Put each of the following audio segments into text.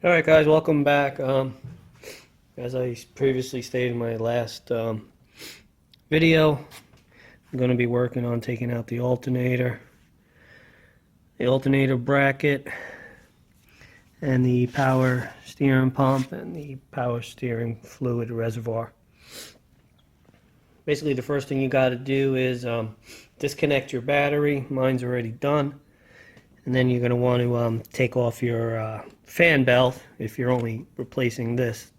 Alright guys, welcome back. As I previously stated in my last video, I'm going to be working on taking out the alternator bracket, and the power steering pump and the power steering fluid reservoir. Basically, the first thing you got to do is disconnect your battery. Mine's already done. And then you're going to want to take off your fan belt if you're only replacing this.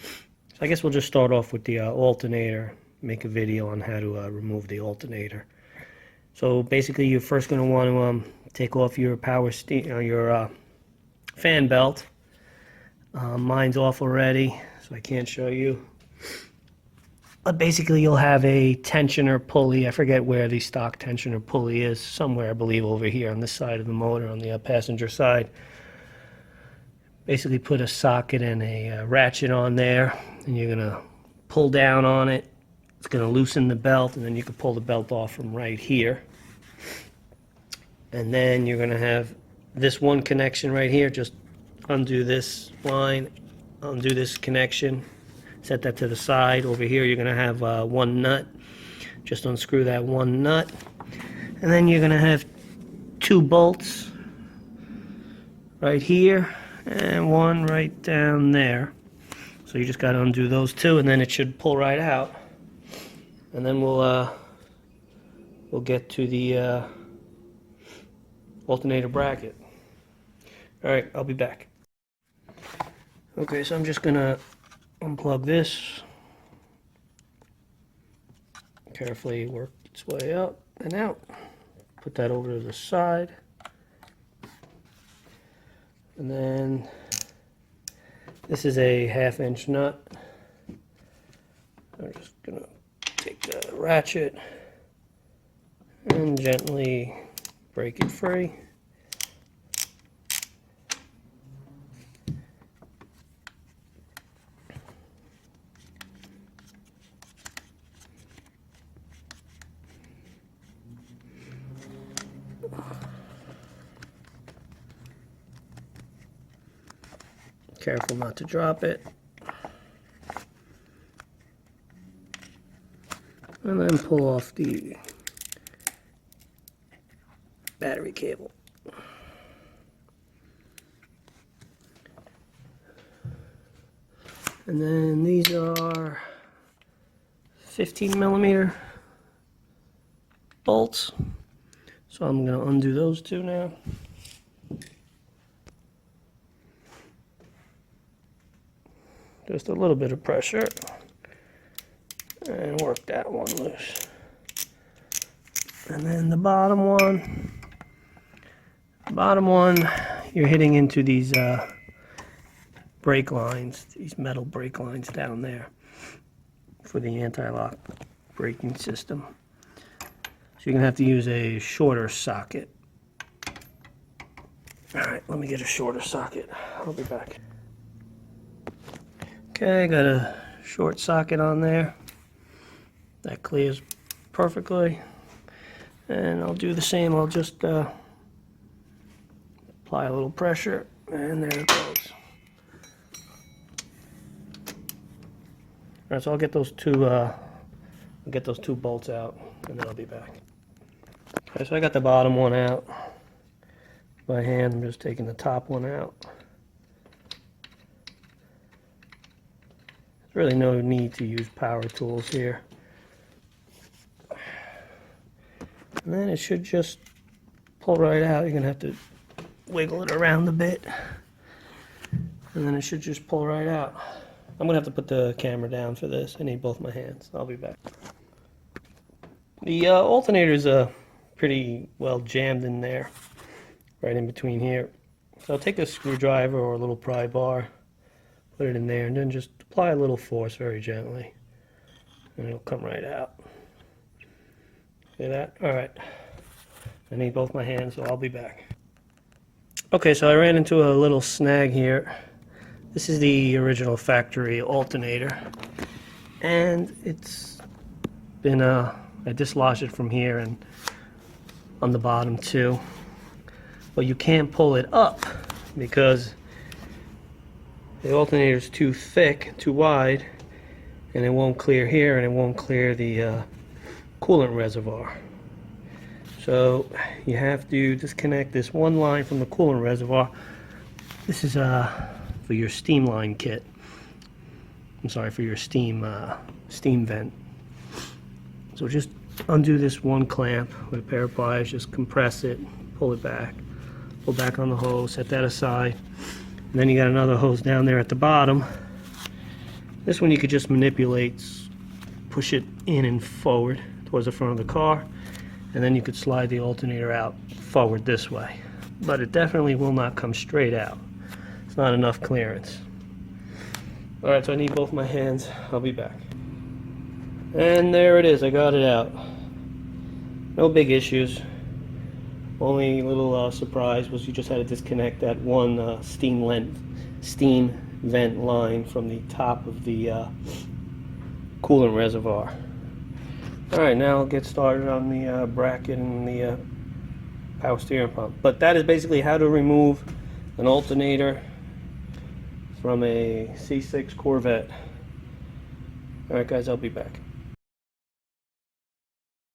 So I guess we'll just start off with the alternator, make a video on how to remove the alternator. So basically you're first going to want to take off your fan belt. Mine's off already, so I can't show you. But basically you'll have a tensioner pulley. I forget where the stock tensioner pulley is. Somewhere, I believe, over here on this side of the motor, on the passenger side. Basically put a socket and a ratchet on there, and you're going to pull down on it. It's going to loosen the belt, and then you can pull the belt off from right here. And then you're going to have this one connection right here. Just undo this line, undo this connection. Set that to the side. Over here you're going to have one nut. Just unscrew that one nut. And then you're going to have two bolts right here and one right down there. So you just got to undo those two, and then it should pull right out. And then we'll get to the alternator bracket. Alright, I'll be back. Okay, so I'm just going to unplug this, carefully work its way up and out, put that over to the side, and then this is a 1/2 inch nut. I'm just gonna take the ratchet and gently break it free. Careful not to drop it. And then pull off the battery cable. And then these are 15mm bolts. So I'm going to undo those two now. Just a little bit of pressure and work that one loose. And then the bottom one, you're hitting into these brake lines, these metal brake lines down there for the anti-lock braking system. So you're going to have to use a shorter socket. Alright, let me get a shorter socket. I'll be back. Okay, I got a short socket on there. That clears perfectly. And I'll do the same. I'll just apply a little pressure, and there it goes. Alright, so I'll get those two bolts out, and then I'll be back. Okay, so I got the bottom one out by hand. I'm just taking the top one out. Really no need to use power tools here. And then it should just pull right out. You're gonna have to wiggle it around a bit, and then it should just pull right out. I'm gonna have to put the camera down for this. I need both my hands. I'll be back. The alternator is pretty well jammed in there, right in between here. So I'll take a screwdriver or a little pry bar, put it in there, and then just apply a little force very gently, and it'll come right out. See that? Alright. I need both my hands, so I'll be back. Okay, so I ran into a little snag here. This is the original factory alternator, and it's been I dislodged it from here and on the bottom too. But you can't pull it up because the alternator's too thick, too wide, and it won't clear here, and it won't clear the coolant reservoir. So you have to disconnect this one line from the coolant reservoir. This is for your steam line kit. I'm sorry, for your steam vent. So just undo this one clamp with a pair of pliers, just compress it, pull it back, pull back on the hose, set that aside. And then you got another hose down there at the bottom. This one you could just manipulate, push it in and forward towards the front of the car, and then you could slide the alternator out forward this way. But it definitely will not come straight out. It's not enough clearance. Alright, so I need both my hands. I'll be back. And there it is, I got it out. No big issues. Only little surprise was you just had to disconnect that one steam vent line from the top of the coolant reservoir. Alright, now I'll get started on the bracket and the power steering pump. But that is basically how to remove an alternator from a C6 Corvette. Alright guys, I'll be back.